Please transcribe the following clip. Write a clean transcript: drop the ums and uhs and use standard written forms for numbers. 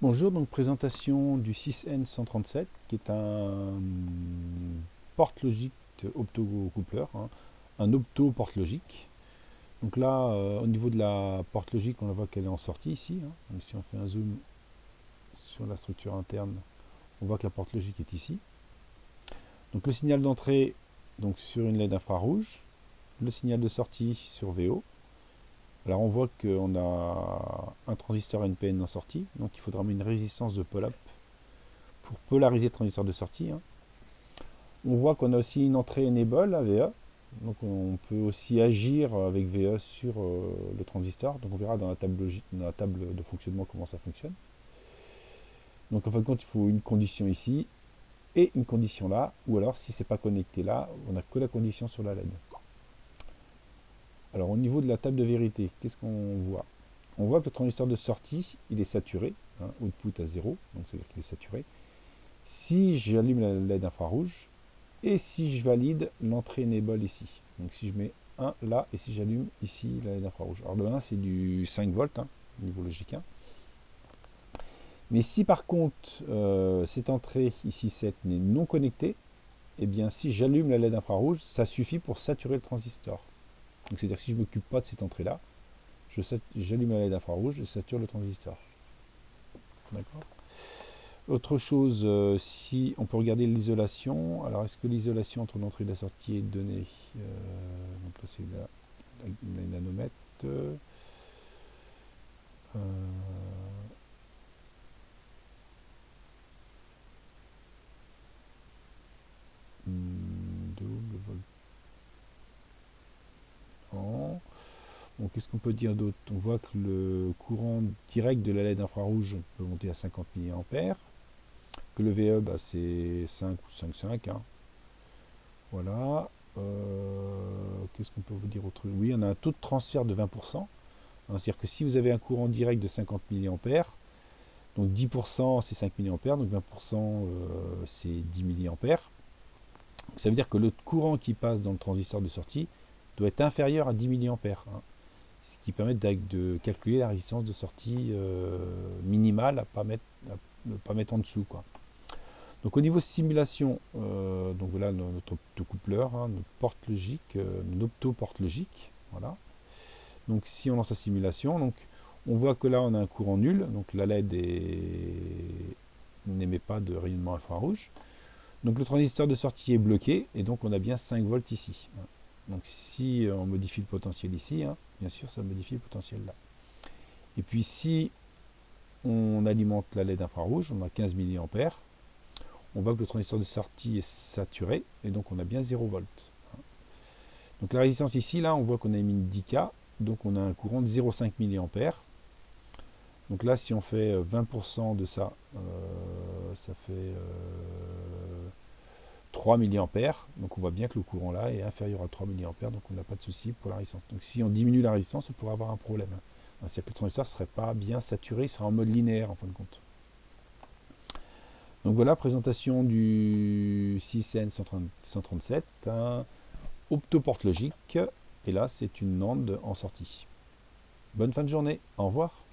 Bonjour, donc présentation du 6N137 qui est un porte-logique opto-coupleur, hein, un opto-porte-logique. Donc là, au niveau de la porte-logique, on voit qu'elle est en sortie ici, hein. Donc si on fait un zoom sur la structure interne, on voit que la porte-logique est ici. Donc le signal d'entrée donc sur une LED infrarouge, le signal de sortie sur VO. Alors on voit qu'on a un transistor NPN en sortie, donc il faudra mettre une résistance de pull-up pour polariser le transistor de sortie, hein. On voit qu'on a aussi une entrée enable à VE, donc on peut aussi agir avec VE sur le transistor, donc on verra dans la table de fonctionnement comment ça fonctionne. Donc en fin de compte il faut une condition ici et une condition là, ou alors si c'est pas connecté là, on n'a que la condition sur la LED. Alors au niveau de la table de vérité, qu'est-ce qu'on voit? On voit que le transistor de sortie, il est saturé, hein, output à 0, donc c'est-à-dire qu'il est saturé. Si j'allume la LED infrarouge, et si je valide l'entrée enable ici. Donc si je mets 1 là, et si j'allume ici la LED infrarouge. Alors le 1 c'est du 5 volts, hein, niveau logique 1. Mais si par contre cette entrée ici 7 n'est non connectée, et bien si j'allume la LED infrarouge, ça suffit pour saturer le transistor. Donc c'est-à-dire que si je ne m'occupe pas de cette entrée-là, j'allume la LED infrarouge et sature le transistor. D'accord. Autre chose, si on peut regarder l'isolation, alors est-ce que l'isolation entre l'entrée et la sortie est donnée? Donc là c'est les nanomètres. Double voltant. Bon, qu'est-ce qu'on peut dire d'autre? On voit que le courant direct de la LED infrarouge peut monter à 50 mA, que le VE c'est 5 ou 5,5, hein. Voilà. Qu'est-ce qu'on peut vous dire autre? Oui, on a un taux de transfert de 20%. Hein, c'est-à-dire que si vous avez un courant direct de 50 mA, donc 10% c'est 5 mA, donc 20% c'est 10 mA. Donc ça veut dire que le courant qui passe dans le transistor de sortie doit être inférieur à 10 mA, hein, ce qui permet de calculer la résistance de sortie minimale à ne pas mettre en dessous, quoi. Donc au niveau simulation, donc voilà notre optocoupleur, hein, notre porte logique, notre opto-porte logique, voilà. Donc si on lance la simulation, donc on voit que là on a un courant nul, donc la LED n'émet pas de rayonnement infrarouge. Donc le transistor de sortie est bloqué et donc on a bien 5 volts ici. Donc si on modifie le potentiel ici, hein, bien sûr ça modifie le potentiel là. Et puis si on alimente la LED infrarouge, on a 15 mA. On voit que le transistor de sortie est saturé et donc on a bien 0 volts. Donc la résistance ici, là on voit qu'on a mis une 10K, donc on a un courant de 0,5 mA. Donc là si on fait 20% de ça, ça fait 3 mA. Donc on voit bien que le courant là est inférieur à 3 mA, donc on n'a pas de souci pour la résistance. Donc si on diminue la résistance, on pourrait avoir un problème. C'est-à-dire que le transistor ne serait pas bien saturé, il sera en mode linéaire en fin de compte. Donc voilà, présentation du 6N137, un optoporte logique, et là c'est une NAND en sortie. Bonne fin de journée, au revoir.